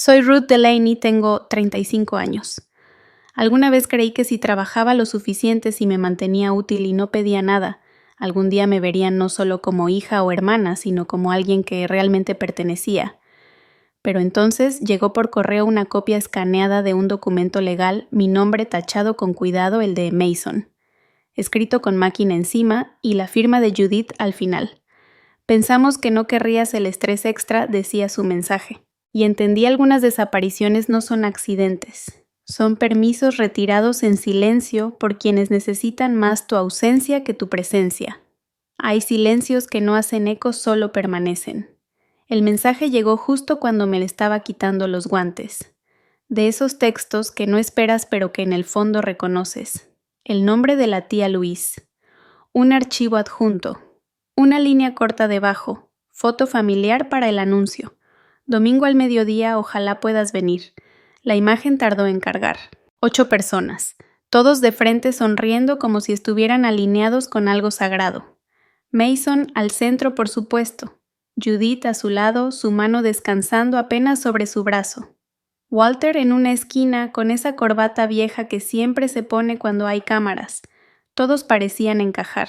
Soy Ruth Delaney, tengo 35 años. Alguna vez creí que si trabajaba lo suficiente, si me mantenía útil y no pedía nada, algún día me verían no solo como hija o hermana, sino como alguien que realmente pertenecía. Pero entonces llegó por correo una copia escaneada de un documento legal, mi nombre tachado con cuidado, el de Mason, escrito con máquina encima y la firma de Judith al final. Pensamos que no querrías el estrés extra, decía su mensaje. Y entendí algunas desapariciones no son accidentes. Son permisos retirados en silencio por quienes necesitan más tu ausencia que tu presencia. Hay silencios que no hacen eco, solo permanecen. El mensaje llegó justo cuando me le estaba quitando los guantes. De esos textos que no esperas pero que en el fondo reconoces. El nombre de la tía Luis. Un archivo adjunto. Una línea corta debajo. Foto familiar para el anuncio. Domingo al mediodía, ojalá puedas venir. La imagen tardó en cargar. 8 personas, todos de frente sonriendo como si estuvieran alineados con algo sagrado. Mason al centro, por supuesto. Judith a su lado, su mano descansando apenas sobre su brazo. Walter en una esquina con esa corbata vieja que siempre se pone cuando hay cámaras. Todos parecían encajar.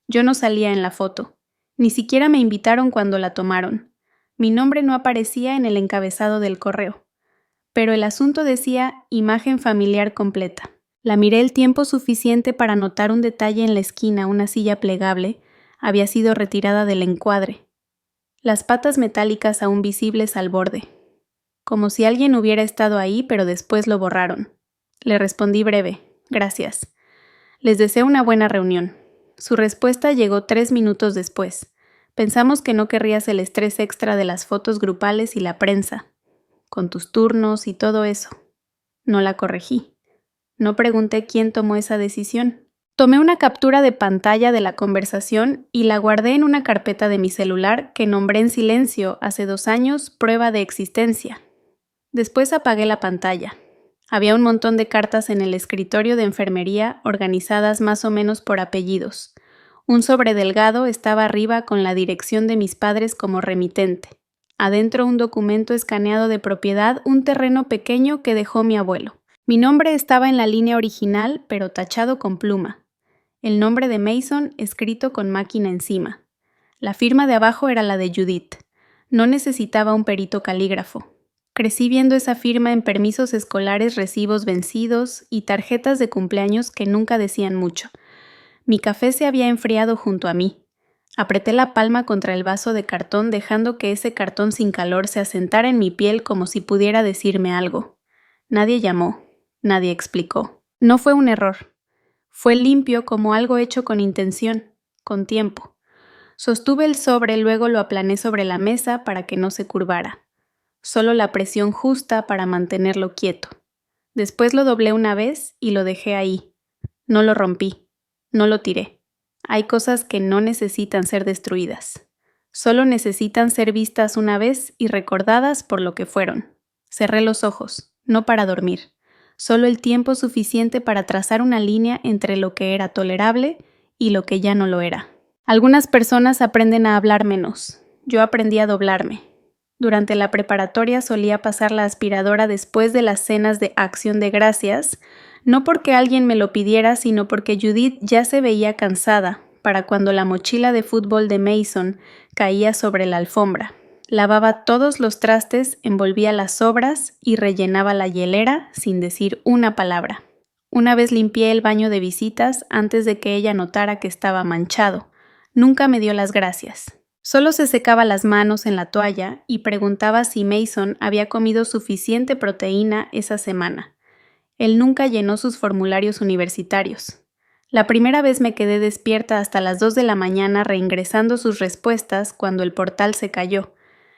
Yo no salía en la foto. Ni siquiera me invitaron cuando la tomaron. Mi nombre no aparecía en el encabezado del correo, pero el asunto decía imagen familiar completa. La miré el tiempo suficiente para notar un detalle en la esquina, una silla plegable, había sido retirada del encuadre. Las patas metálicas aún visibles al borde. Como si alguien hubiera estado ahí, pero después lo borraron. Le respondí breve, gracias. Les deseo una buena reunión. Su respuesta llegó 3 minutos después. Pensamos que no querrías el estrés extra de las fotos grupales y la prensa, con tus turnos y todo eso. No la corregí. No pregunté quién tomó esa decisión. Tomé una captura de pantalla de la conversación y la guardé en una carpeta de mi celular que nombré en silencio hace 2 años prueba de existencia. Después apagué la pantalla. Había un montón de cartas en el escritorio de enfermería organizadas más o menos por apellidos. Un sobre delgado estaba arriba con la dirección de mis padres como remitente. Adentro un documento escaneado de propiedad, un terreno pequeño que dejó mi abuelo. Mi nombre estaba en la línea original, pero tachado con pluma. El nombre de Mason escrito con máquina encima. La firma de abajo era la de Judith. No necesitaba un perito calígrafo. Crecí viendo esa firma en permisos escolares, recibos vencidos y tarjetas de cumpleaños que nunca decían mucho. Mi café se había enfriado junto a mí. Apreté la palma contra el vaso de cartón dejando que ese cartón sin calor se asentara en mi piel como si pudiera decirme algo. Nadie llamó, nadie explicó. No fue un error. Fue limpio como algo hecho con intención, con tiempo. Sostuve el sobre, luego lo aplané sobre la mesa para que no se curvara. Solo la presión justa para mantenerlo quieto. Después lo doblé una vez y lo dejé ahí. No lo rompí. No lo tiré. Hay cosas que no necesitan ser destruidas. Solo necesitan ser vistas una vez y recordadas por lo que fueron. Cerré los ojos, no para dormir. Solo el tiempo suficiente para trazar una línea entre lo que era tolerable y lo que ya no lo era. Algunas personas aprenden a hablar menos. Yo aprendí a doblarme. Durante la preparatoria solía pasar la aspiradora después de las cenas de Acción de Gracias, no porque alguien me lo pidiera, sino porque Judith ya se veía cansada para cuando la mochila de fútbol de Mason caía sobre la alfombra. Lavaba todos los trastes, envolvía las sobras y rellenaba la hielera sin decir una palabra. Una vez limpié el baño de visitas antes de que ella notara que estaba manchado. Nunca me dio las gracias. Solo se secaba las manos en la toalla y preguntaba si Mason había comido suficiente proteína esa semana. Él nunca llenó sus formularios universitarios. La primera vez me quedé despierta hasta las 2 de la mañana reingresando sus respuestas cuando el portal se cayó.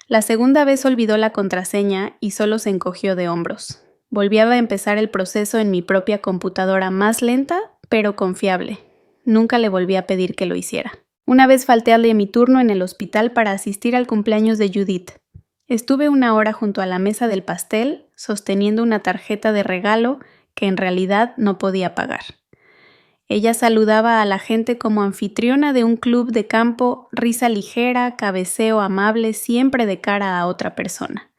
La segunda vez olvidó la contraseña y solo se encogió de hombros. Volví a empezar el proceso en mi propia computadora más lenta, pero confiable. Nunca le volví a pedir que lo hiciera. Una vez falté a mi turno en el hospital para asistir al cumpleaños de Judith. Estuve 1 hora junto a la mesa del pastel, sosteniendo una tarjeta de regalo que en realidad no podía pagar. Ella saludaba a la gente como anfitriona de un club de campo, risa ligera, cabeceo amable, siempre de cara a otra persona.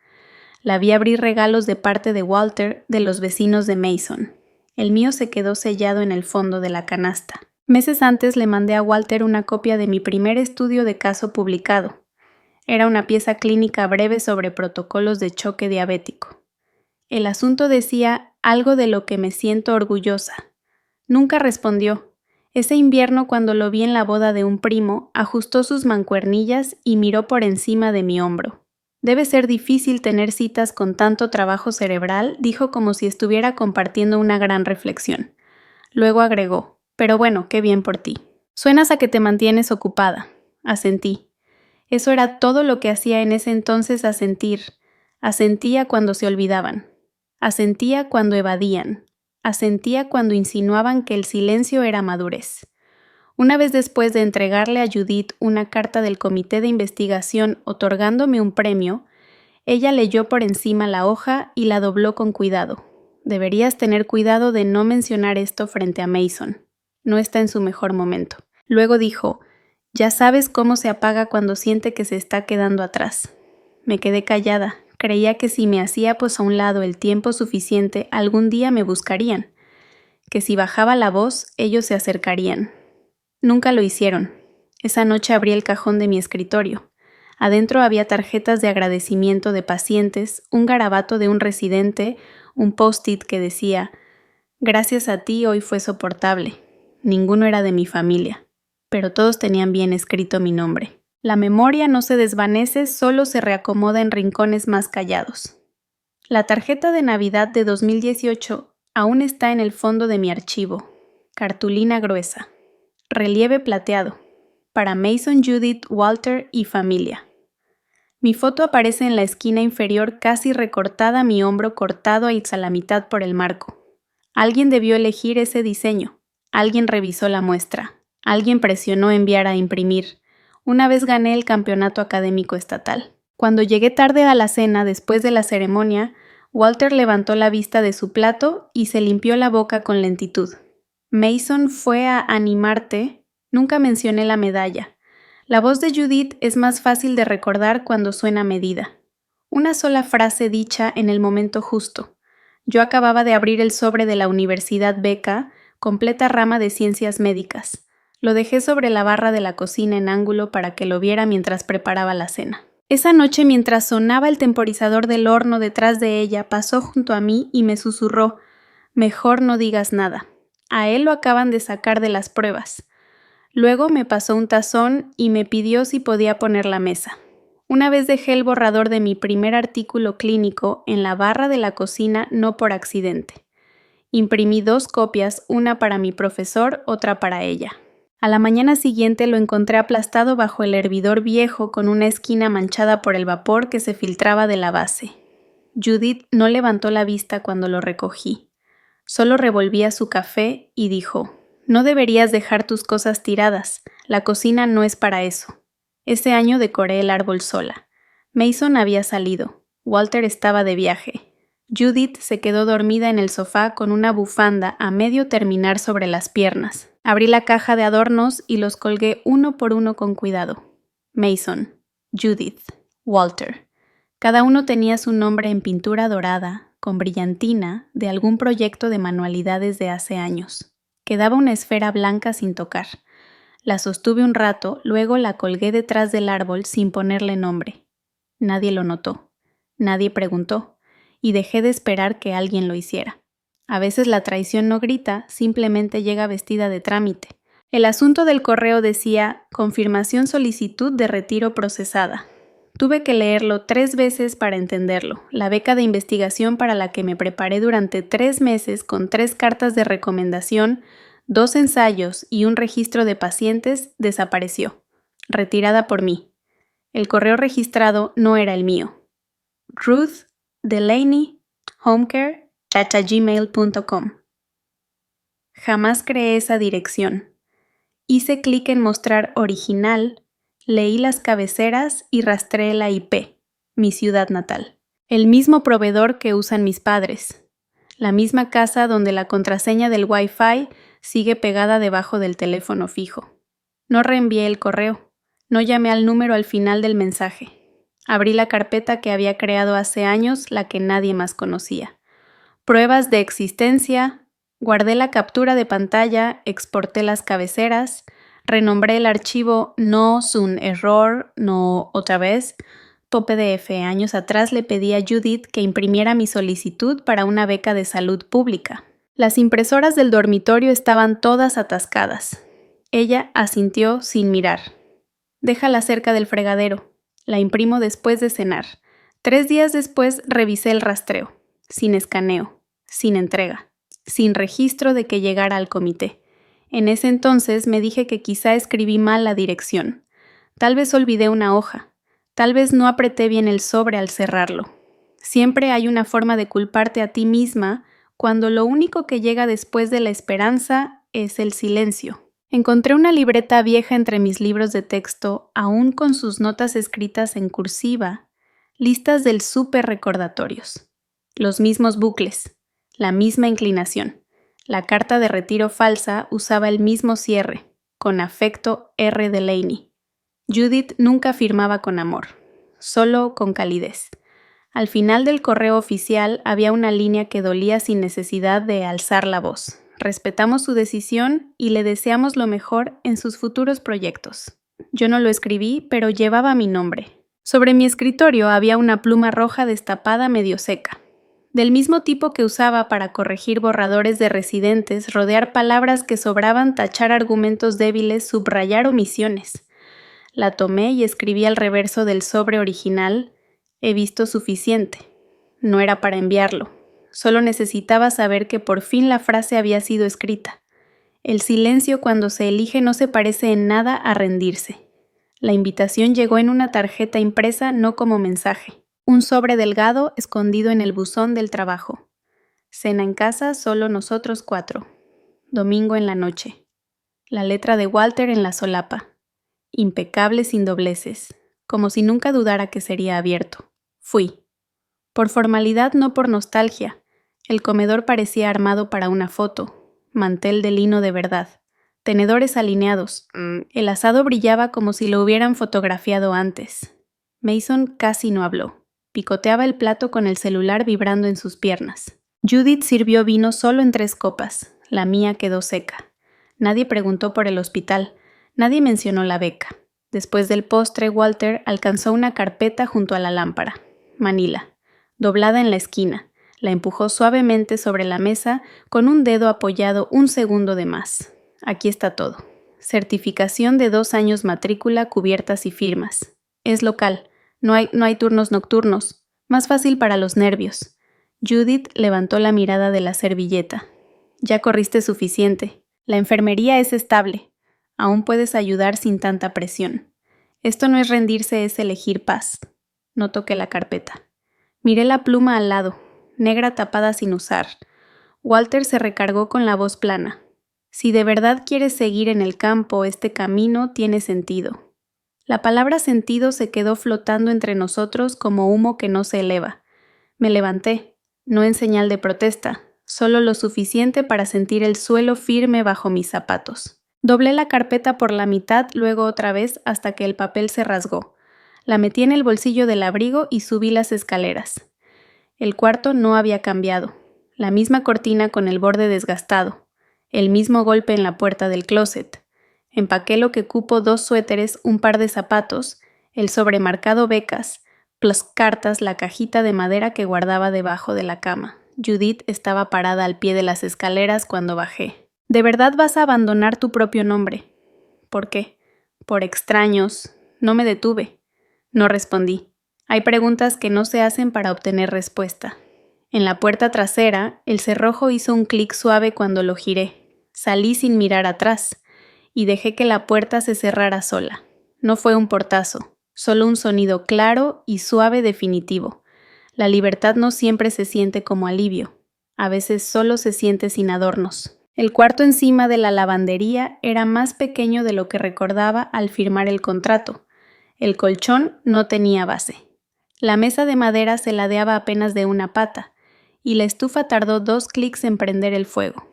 La vi abrir regalos de parte de Walter de los vecinos de Mason. El mío se quedó sellado en el fondo de la canasta. Meses antes le mandé a Walter una copia de mi primer estudio de caso publicado. Era una pieza clínica breve sobre protocolos de choque diabético. El asunto decía algo de lo que me siento orgullosa. Nunca respondió. Ese invierno, cuando lo vi en la boda de un primo, ajustó sus mancuernillas y miró por encima de mi hombro. Debe ser difícil tener citas con tanto trabajo cerebral, dijo como si estuviera compartiendo una gran reflexión. Luego agregó, pero bueno, qué bien por ti. Suenas a que te mantienes ocupada. Asentí. Eso era todo lo que hacía en ese entonces asentir. Asentía cuando se olvidaban. Asentía cuando evadían. Asentía cuando insinuaban que el silencio era madurez. Una vez después de entregarle a Judith una carta del comité de investigación otorgándome un premio, ella leyó por encima la hoja y la dobló con cuidado. Deberías tener cuidado de no mencionar esto frente a Mason. No está en su mejor momento. Luego dijo, ya sabes cómo se apaga cuando siente que se está quedando atrás. Me quedé callada. Creía que si me hacía pues a un lado el tiempo suficiente, algún día me buscarían. Que si bajaba la voz, ellos se acercarían. Nunca lo hicieron. Esa noche abrí el cajón de mi escritorio. Adentro había tarjetas de agradecimiento de pacientes, un garabato de un residente, un post-it que decía, gracias a ti hoy fue soportable. Ninguno era de mi familia, pero todos tenían bien escrito mi nombre. La memoria no se desvanece, solo se reacomoda en rincones más callados. La tarjeta de Navidad de 2018 aún está en el fondo de mi archivo. Cartulina gruesa. Relieve plateado. Para Mason, Judith, Walter y familia. Mi foto aparece en la esquina inferior casi recortada, mi hombro cortado a la mitad por el marco. Alguien debió elegir ese diseño. Alguien revisó la muestra. Alguien presionó enviar a imprimir. Una vez gané el campeonato académico estatal. Cuando llegué tarde a la cena después de la ceremonia, Walter levantó la vista de su plato y se limpió la boca con lentitud. Mason fue a animarte. Nunca mencioné la medalla. La voz de Judith es más fácil de recordar cuando suena medida. Una sola frase dicha en el momento justo. Yo acababa de abrir el sobre de la Universidad Beca, completa rama de ciencias médicas. Lo dejé sobre la barra de la cocina en ángulo para que lo viera mientras preparaba la cena. Esa noche, mientras sonaba el temporizador del horno detrás de ella, pasó junto a mí y me susurró, mejor no digas nada. A él lo acaban de sacar de las pruebas. Luego me pasó un tazón y me pidió si podía poner la mesa. Una vez dejé el borrador de mi primer artículo clínico en la barra de la cocina no por accidente. Imprimí 2 copias, una para mi profesor, otra para ella. A la mañana siguiente lo encontré aplastado bajo el hervidor viejo con una esquina manchada por el vapor que se filtraba de la base. Judith no levantó la vista cuando lo recogí. Solo revolvía su café y dijo, no deberías dejar tus cosas tiradas, la cocina no es para eso. Ese año decoré el árbol sola. Mason había salido. Walter estaba de viaje. Judith se quedó dormida en el sofá con una bufanda a medio terminar sobre las piernas. Abrí la caja de adornos y los colgué uno por uno con cuidado. Mason, Judith, Walter. Cada uno tenía su nombre en pintura dorada, con brillantina, de algún proyecto de manualidades de hace años. Quedaba una esfera blanca sin tocar. La sostuve un rato, luego la colgué detrás del árbol sin ponerle nombre. Nadie lo notó. Nadie preguntó. Y dejé de esperar que alguien lo hiciera. A veces la traición no grita, simplemente llega vestida de trámite. El asunto del correo decía, confirmación solicitud de retiro procesada. Tuve que leerlo 3 veces para entenderlo. La beca de investigación para la que me preparé durante 3 meses con 3 cartas de recomendación, 2 ensayos y un registro de pacientes desapareció, retirada por mí. El correo registrado no era el mío. Ruth Delaney, homecare@gmail.com. Jamás creé esa dirección. Hice clic en mostrar original, leí las cabeceras y rastreé la IP, mi ciudad natal. El mismo proveedor que usan mis padres. La misma casa donde la contraseña del Wi-Fi sigue pegada debajo del teléfono fijo. No reenvié el correo. No llamé al número al final del mensaje. Abrí la carpeta que había creado hace años, la que nadie más conocía. Pruebas de existencia, guardé la captura de pantalla, exporté las cabeceras, renombré el archivo no un error, no otra vez. PDF. Años atrás le pedí a Judith que imprimiera mi solicitud para una beca de salud pública. Las impresoras del dormitorio estaban todas atascadas. Ella asintió sin mirar. Déjala cerca del fregadero. La imprimo después de cenar. 3 días después revisé el rastreo. Sin escaneo, sin entrega, sin registro de que llegara al comité. En ese entonces me dije que quizá escribí mal la dirección. Tal vez olvidé una hoja. Tal vez no apreté bien el sobre al cerrarlo. Siempre hay una forma de culparte a ti misma cuando lo único que llega después de la esperanza es el silencio. Encontré una libreta vieja entre mis libros de texto, aún con sus notas escritas en cursiva, listas del súper recordatorios. Los mismos bucles, la misma inclinación. La carta de retiro falsa usaba el mismo cierre, con afecto R. Delaney. Judith nunca firmaba con amor, solo con calidez. Al final del correo oficial había una línea que dolía sin necesidad de alzar la voz. Respetamos su decisión y le deseamos lo mejor en sus futuros proyectos. Yo no lo escribí, pero llevaba mi nombre. Sobre mi escritorio había una pluma roja destapada medio seca, del mismo tipo que usaba para corregir borradores de residentes, rodear palabras que sobraban, tachar argumentos débiles, subrayar omisiones. La tomé y escribí al reverso del sobre original: he visto suficiente. No era para enviarlo. Solo necesitaba saber que por fin la frase había sido escrita. El silencio cuando se elige no se parece en nada a rendirse. La invitación llegó en una tarjeta impresa, no como mensaje. Un sobre delgado escondido en el buzón del trabajo. Cena en casa, solo nosotros 4. Domingo en la noche. La letra de Walter en la solapa. Impecable sin dobleces, como si nunca dudara que sería abierto. Fui. Por formalidad, no por nostalgia. El comedor parecía armado para una foto. Mantel de lino de verdad. Tenedores alineados. El asado brillaba como si lo hubieran fotografiado antes. Mason casi no habló. Picoteaba el plato con el celular vibrando en sus piernas. Judith sirvió vino solo en 3 copas. La mía quedó seca. Nadie preguntó por el hospital. Nadie mencionó la beca. Después del postre, Walter alcanzó una carpeta junto a la lámpara. Manila, doblada en la esquina. La empujó suavemente sobre la mesa con un dedo apoyado un segundo de más. Aquí está todo. Certificación de 2 años matrícula, cubiertas y firmas. Es local. No hay turnos nocturnos. Más fácil para los nervios. Judith levantó la mirada de la servilleta. Ya corriste suficiente. La enfermería es estable. Aún puedes ayudar sin tanta presión. Esto no es rendirse, es elegir paz. No toqué la carpeta. Miré la pluma al lado, negra tapada sin usar. Walter se recargó con la voz plana. Si de verdad quieres seguir en el campo, este camino tiene sentido. La palabra sentido se quedó flotando entre nosotros como humo que no se eleva. Me levanté, no en señal de protesta, solo lo suficiente para sentir el suelo firme bajo mis zapatos. Doblé la carpeta por la mitad, luego otra vez hasta que el papel se rasgó. La metí en el bolsillo del abrigo y subí las escaleras. El cuarto no había cambiado. La misma cortina con el borde desgastado. El mismo golpe en la puerta del closet. Empaqué lo que cupo 2 suéteres, un par de zapatos, el sobremarcado becas, plus cartas, la cajita de madera que guardaba debajo de la cama. Judith estaba parada al pie de las escaleras cuando bajé. ¿De verdad vas a abandonar tu propio nombre? ¿Por qué? Por extraños. No me detuve. No respondí. Hay preguntas que no se hacen para obtener respuesta. En la puerta trasera, el cerrojo hizo un clic suave cuando lo giré. Salí sin mirar atrás y dejé que la puerta se cerrara sola. No fue un portazo, solo un sonido claro y suave definitivo. La libertad no siempre se siente como alivio. A veces solo se siente sin adornos. El cuarto encima de la lavandería era más pequeño de lo que recordaba al firmar el contrato. El colchón no tenía base. La mesa de madera se ladeaba apenas de una pata, y la estufa tardó 2 clics en prender el fuego.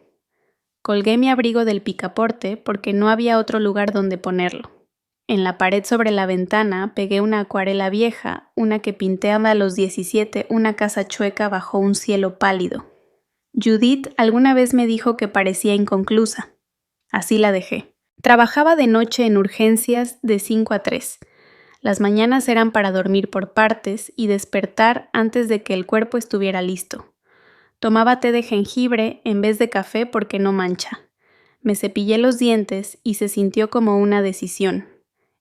Colgué mi abrigo del picaporte porque no había otro lugar donde ponerlo. En la pared sobre la ventana pegué una acuarela vieja, una que pinté a los 17, una casa chueca bajo un cielo pálido. Judith alguna vez me dijo que parecía inconclusa. Así la dejé. Trabajaba de noche en urgencias de 5 a 3. Las mañanas eran para dormir por partes y despertar antes de que el cuerpo estuviera listo. Tomaba té de jengibre en vez de café porque no mancha. Me cepillé los dientes y se sintió como una decisión.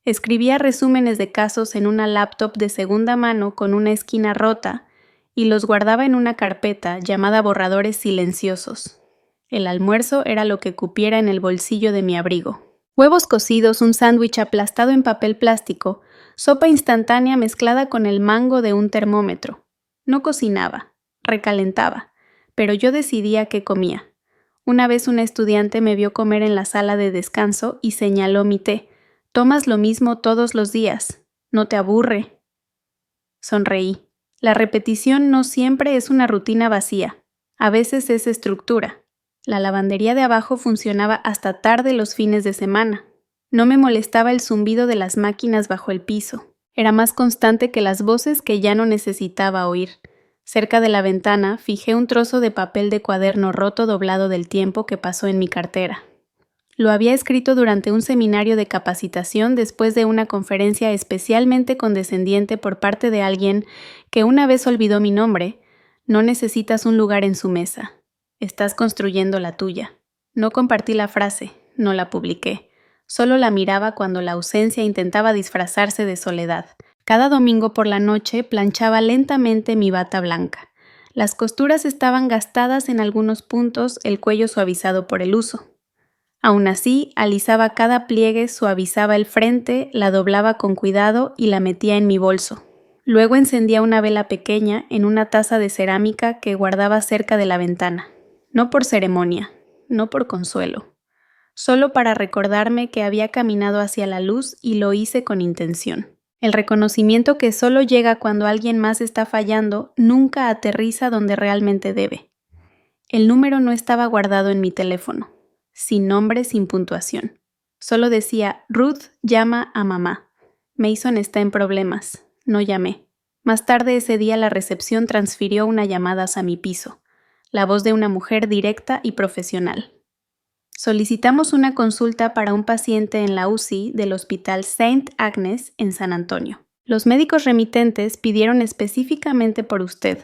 Escribía resúmenes de casos en una laptop de segunda mano con una esquina rota y los guardaba en una carpeta llamada borradores silenciosos. El almuerzo era lo que cupiera en el bolsillo de mi abrigo. Huevos cocidos, un sándwich aplastado en papel plástico, sopa instantánea mezclada con el mango de un termómetro. No cocinaba, recalentaba, pero yo decidía qué comía. Una vez una estudiante me vio comer en la sala de descanso y señaló mi té. «Tomas lo mismo todos los días. ¿No te aburre?» Sonreí. La repetición no siempre es una rutina vacía. A veces es estructura. La lavandería de abajo funcionaba hasta tarde los fines de semana. No me molestaba el zumbido de las máquinas bajo el piso. Era más constante que las voces que ya no necesitaba oír. Cerca de la ventana fijé un trozo de papel de cuaderno roto doblado del tiempo que pasó en mi cartera. Lo había escrito durante un seminario de capacitación después de una conferencia especialmente condescendiente por parte de alguien que una vez olvidó mi nombre. No necesitas un lugar en su mesa. Estás construyendo la tuya. No compartí la frase, no la publiqué. Solo la miraba cuando la ausencia intentaba disfrazarse de soledad. Cada domingo por la noche planchaba lentamente mi bata blanca. Las costuras estaban gastadas en algunos puntos, el cuello suavizado por el uso. Aún así, alisaba cada pliegue, suavizaba el frente, la doblaba con cuidado y la metía en mi bolso. Luego encendía una vela pequeña en una taza de cerámica que guardaba cerca de la ventana. No por ceremonia, no por consuelo. Solo para recordarme que había caminado hacia la luz y lo hice con intención. El reconocimiento que solo llega cuando alguien más está fallando nunca aterriza donde realmente debe. El número no estaba guardado en mi teléfono. Sin nombre, sin puntuación. Solo decía, Ruth llama a mamá. Mason está en problemas. No llamé. Más tarde ese día la recepción transfirió una llamada hacia mi piso. La voz de una mujer directa y profesional. Solicitamos una consulta para un paciente en la UCI del Hospital St. Agnes en San Antonio. Los médicos remitentes pidieron específicamente por usted.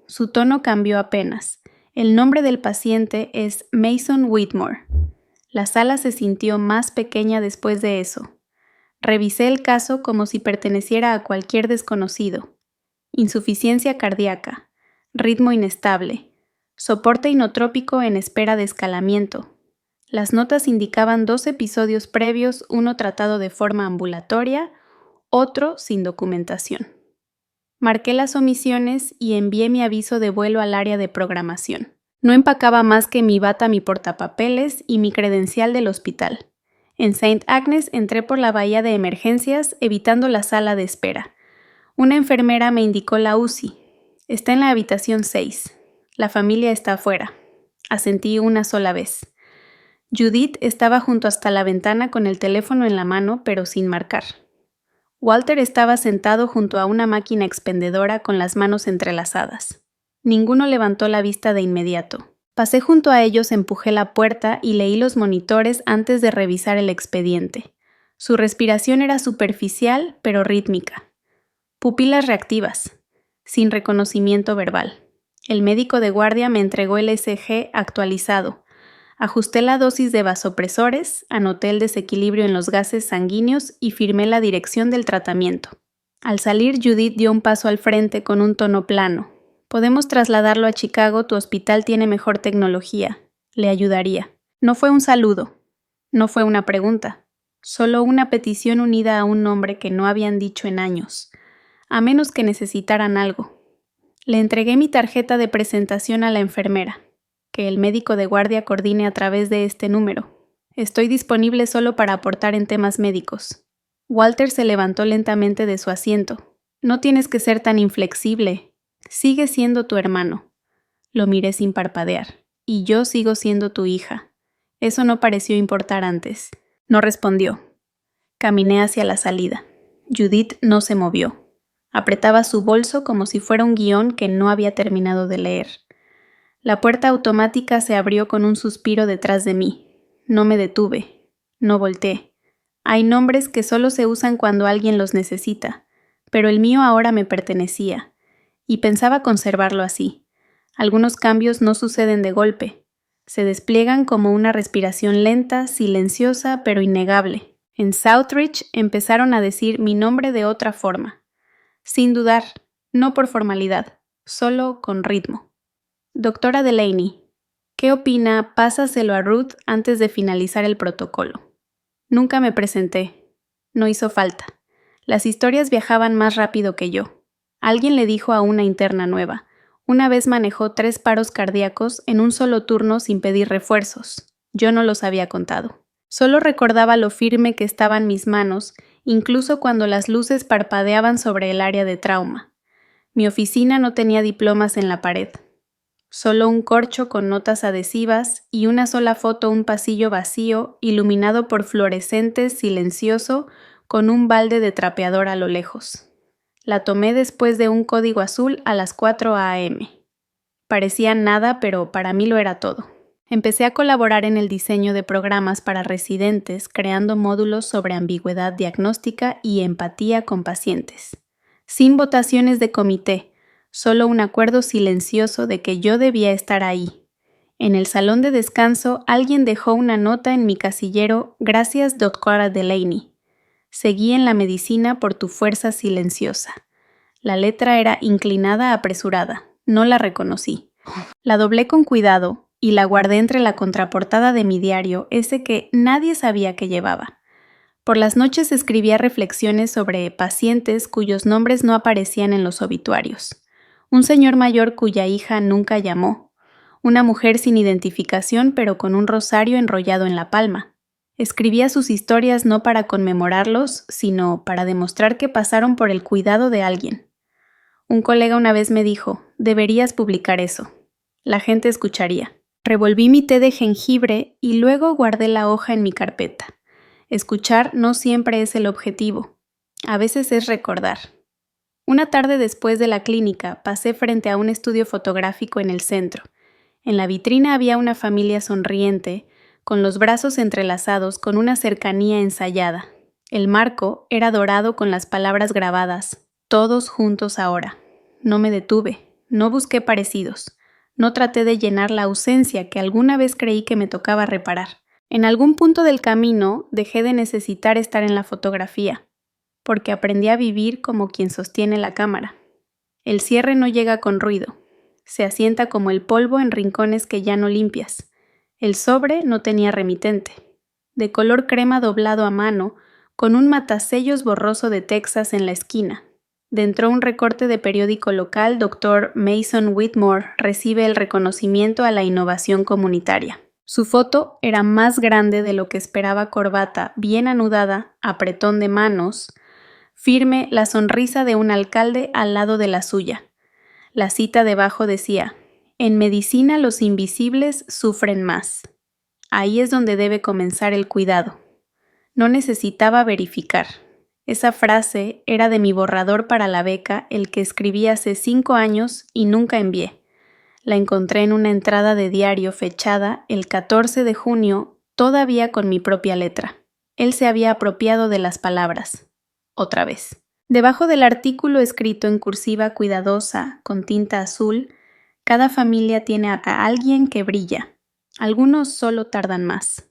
Su tono cambió apenas. El nombre del paciente es Mason Whitmore. La sala se sintió más pequeña después de eso. Revisé el caso como si perteneciera a cualquier desconocido. Insuficiencia cardíaca, ritmo inestable, soporte inotrópico en espera de escalamiento. Las notas indicaban 2 episodios previos, uno tratado de forma ambulatoria, otro sin documentación. Marqué las omisiones y envié mi aviso de vuelo al área de programación. No empacaba más que mi bata, mi portapapeles y mi credencial del hospital. En St. Agnes entré por la bahía de emergencias, evitando la sala de espera. Una enfermera me indicó la UCI. Está en la habitación 6. La familia está afuera. Asentí una sola vez. Judith estaba junto hasta la ventana con el teléfono en la mano, pero sin marcar. Walter estaba sentado junto a una máquina expendedora con las manos entrelazadas. Ninguno levantó la vista de inmediato. Pasé junto a ellos, empujé la puerta y leí los monitores antes de revisar el expediente. Su respiración era superficial, pero rítmica. Pupilas reactivas, sin reconocimiento verbal. El médico de guardia me entregó el ECG actualizado. Ajusté la dosis de vasopresores, anoté el desequilibrio en los gases sanguíneos y firmé la dirección del tratamiento. Al salir, Judith dio un paso al frente con un tono plano. Podemos trasladarlo a Chicago, tu hospital tiene mejor tecnología. Le ayudaría. No fue un saludo. No fue una pregunta. Solo una petición unida a un nombre que no habían dicho en años. A menos que necesitaran algo. Le entregué mi tarjeta de presentación a la enfermera. Que el médico de guardia coordine a través de este número. Estoy disponible solo para aportar en temas médicos. Walter se levantó lentamente de su asiento. No tienes que ser tan inflexible. Sigue siendo tu hermano. Lo miré sin parpadear. Y yo sigo siendo tu hija. Eso no pareció importar antes. No respondió. Caminé hacia la salida. Judith no se movió. Apretaba su bolso como si fuera un guión que no había terminado de leer. La puerta automática se abrió con un suspiro detrás de mí. No me detuve. No volteé. Hay nombres que solo se usan cuando alguien los necesita, pero el mío ahora me pertenecía, y pensaba conservarlo así. Algunos cambios no suceden de golpe. Se despliegan como una respiración lenta, silenciosa, pero innegable. En Southridge empezaron a decir mi nombre de otra forma. Sin dudar, no por formalidad, solo con ritmo. Doctora Delaney, ¿qué opina? Pásaselo a Ruth antes de finalizar el protocolo. Nunca me presenté. No hizo falta. Las historias viajaban más rápido que yo. Alguien le dijo a una interna nueva. Una vez manejó 3 paros cardíacos en un solo turno sin pedir refuerzos. Yo no los había contado. Solo recordaba lo firme que estaban mis manos, incluso cuando las luces parpadeaban sobre el área de trauma. Mi oficina no tenía diplomas en la pared. Solo un corcho con notas adhesivas y una sola foto, un pasillo vacío, iluminado por fluorescentes, silencioso, con un balde de trapeador a lo lejos. La tomé después de un código azul a las 4 a.m. Parecía nada, pero para mí lo era todo. Empecé a colaborar en el diseño de programas para residentes, creando módulos sobre ambigüedad diagnóstica y empatía con pacientes. Sin votaciones de comité, solo un acuerdo silencioso de que yo debía estar ahí. En el salón de descanso, alguien dejó una nota en mi casillero: «Gracias, doctora Delaney. Seguí en la medicina por tu fuerza silenciosa». La letra era inclinada, apresurada. No la reconocí. La doblé con cuidado y la guardé entre la contraportada de mi diario, ese que nadie sabía que llevaba. Por las noches escribía reflexiones sobre pacientes cuyos nombres no aparecían en los obituarios. Un señor mayor cuya hija nunca llamó. Una mujer sin identificación pero con un rosario enrollado en la palma. Escribía sus historias no para conmemorarlos, sino para demostrar que pasaron por el cuidado de alguien. Un colega una vez me dijo: «Deberías publicar eso. La gente escucharía». Revolví mi té de jengibre y luego guardé la hoja en mi carpeta. Escuchar no siempre es el objetivo. A veces es recordar. Una tarde después de la clínica, pasé frente a un estudio fotográfico en el centro. En la vitrina había una familia sonriente, con los brazos entrelazados, con una cercanía ensayada. El marco era dorado con las palabras grabadas: «Todos juntos ahora». No me detuve, no busqué parecidos, no traté de llenar la ausencia que alguna vez creí que me tocaba reparar. En algún punto del camino dejé de necesitar estar en la fotografía, porque aprendí a vivir como quien sostiene la cámara. El cierre no llega con ruido, se asienta como el polvo en rincones que ya no limpias. El sobre no tenía remitente, de color crema doblado a mano, con un matasellos borroso de Texas en la esquina. Dentro un recorte de periódico local, Dr. Mason Whitmore recibe el reconocimiento a la innovación comunitaria. Su foto era más grande de lo que esperaba, corbata bien anudada, apretón de manos, firme, la sonrisa de un alcalde al lado de la suya. La cita debajo decía: «En medicina los invisibles sufren más. Ahí es donde debe comenzar el cuidado». No necesitaba verificar. Esa frase era de mi borrador para la beca, el que escribí hace 5 años y nunca envié. La encontré en una entrada de diario fechada el 14 de junio, todavía con mi propia letra. Él se había apropiado de las palabras. Otra vez. Debajo del artículo escrito en cursiva cuidadosa, con tinta azul, cada familia tiene a alguien que brilla. Algunos solo tardan más.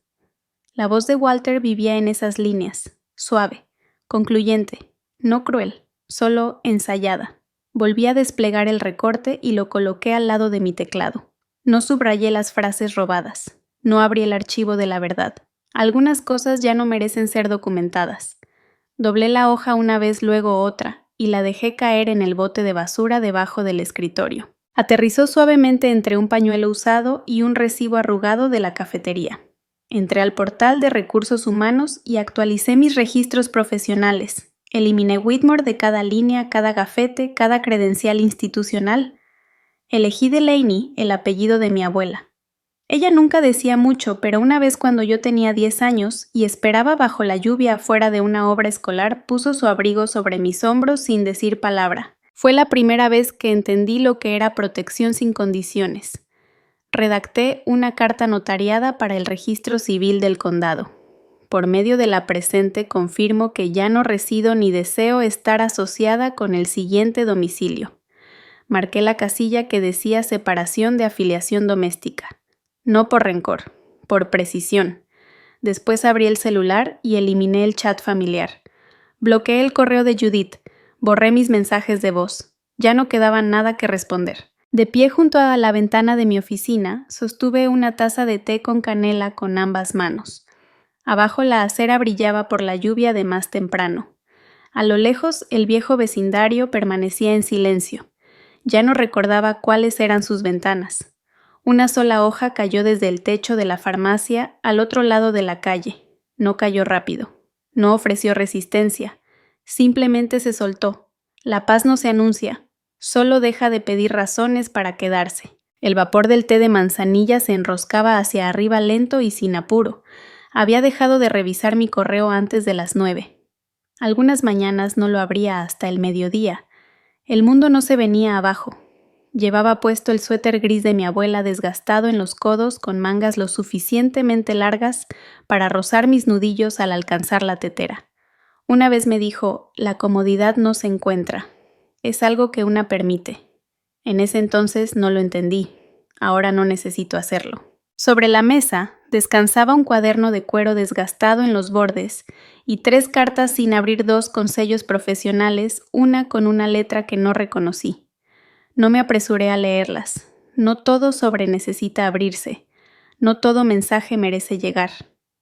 La voz de Walter vivía en esas líneas, suave, concluyente, no cruel, solo ensayada. Volví a desplegar el recorte y lo coloqué al lado de mi teclado. No subrayé las frases robadas. No abrí el archivo de la verdad. Algunas cosas ya no merecen ser documentadas. Doblé la hoja una vez, luego otra, y la dejé caer en el bote de basura debajo del escritorio. Aterrizó suavemente entre un pañuelo usado y un recibo arrugado de la cafetería. Entré al portal de recursos humanos y actualicé mis registros profesionales. Eliminé Whitmore de cada línea, cada gafete, cada credencial institucional. Elegí Delaney, el apellido de mi abuela. Ella nunca decía mucho, pero una vez cuando yo tenía 10 años y esperaba bajo la lluvia afuera de una obra escolar, puso su abrigo sobre mis hombros sin decir palabra. Fue la primera vez que entendí lo que era protección sin condiciones. Redacté una carta notariada para el registro civil del condado. Por medio de la presente confirmo que ya no resido ni deseo estar asociada con el siguiente domicilio. Marqué la casilla que decía separación de afiliación doméstica. No por rencor, por precisión. Después abrí el celular y eliminé el chat familiar. Bloqueé el correo de Judith, borré mis mensajes de voz. Ya no quedaba nada que responder. De pie junto a la ventana de mi oficina, sostuve una taza de té con canela con ambas manos. Abajo la acera brillaba por la lluvia de más temprano. A lo lejos, el viejo vecindario permanecía en silencio. Ya no recordaba cuáles eran sus ventanas. Una sola hoja cayó desde el techo de la farmacia al otro lado de la calle. No cayó rápido. No ofreció resistencia. Simplemente se soltó. La paz no se anuncia. Solo deja de pedir razones para quedarse. El vapor del té de manzanilla se enroscaba hacia arriba lento y sin apuro. Había dejado de revisar mi correo antes de las 9. Algunas mañanas no lo abría hasta el mediodía. El mundo no se venía abajo. Llevaba puesto el suéter gris de mi abuela desgastado en los codos con mangas lo suficientemente largas para rozar mis nudillos al alcanzar la tetera. Una vez me dijo, la comodidad no se encuentra. Es algo que una permite. En ese entonces no lo entendí. Ahora no necesito hacerlo. Sobre la mesa descansaba un cuaderno de cuero desgastado en los bordes y 3 cartas sin abrir, 2 con sellos profesionales, una con una letra que no reconocí. No me apresuré a leerlas. No todo sobre necesita abrirse. No todo mensaje merece llegar.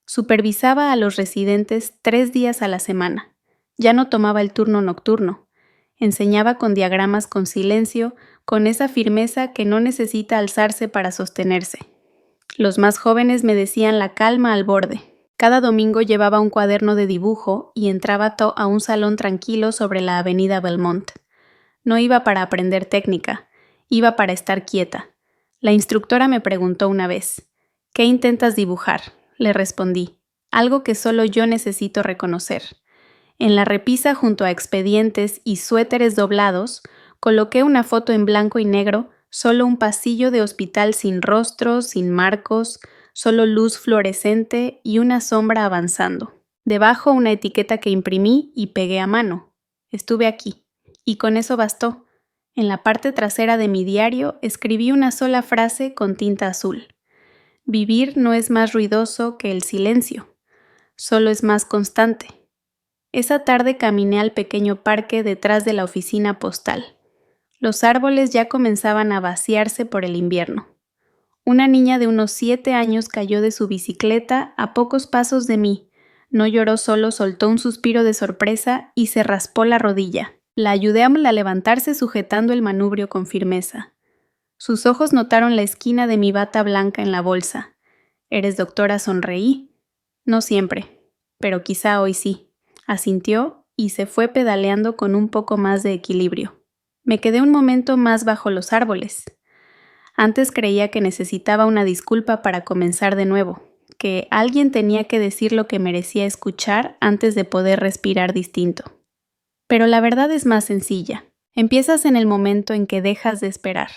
Supervisaba a los residentes 3 días a la semana. Ya no tomaba el turno nocturno. Enseñaba con diagramas con silencio, con esa firmeza que no necesita alzarse para sostenerse. Los más jóvenes me decían la calma al borde. Cada domingo llevaba un cuaderno de dibujo y entraba a un salón tranquilo sobre la avenida Belmont. No iba para aprender técnica, iba para estar quieta. La instructora me preguntó una vez, ¿qué intentas dibujar? Le respondí, algo que solo yo necesito reconocer. En la repisa junto a expedientes y suéteres doblados, coloqué una foto en blanco y negro, solo un pasillo de hospital sin rostros, sin marcos, solo luz fluorescente y una sombra avanzando. Debajo una etiqueta que imprimí y pegué a mano. Estuve aquí. Y con eso bastó. En la parte trasera de mi diario escribí una sola frase con tinta azul. Vivir no es más ruidoso que el silencio, solo es más constante. Esa tarde caminé al pequeño parque detrás de la oficina postal. Los árboles ya comenzaban a vaciarse por el invierno. Una niña de unos 7 años cayó de su bicicleta a pocos pasos de mí. No lloró, solo soltó un suspiro de sorpresa y se raspó la rodilla. La ayudé a levantarse sujetando el manubrio con firmeza. Sus ojos notaron la esquina de mi bata blanca en la bolsa. ¿Eres doctora?, sonreí. No siempre, pero quizá hoy sí. Asintió y se fue pedaleando con un poco más de equilibrio. Me quedé un momento más bajo los árboles. Antes creía que necesitaba una disculpa para comenzar de nuevo, que alguien tenía que decir lo que merecía escuchar antes de poder respirar distinto. Pero la verdad es más sencilla. Empiezas en el momento en que dejas de esperar.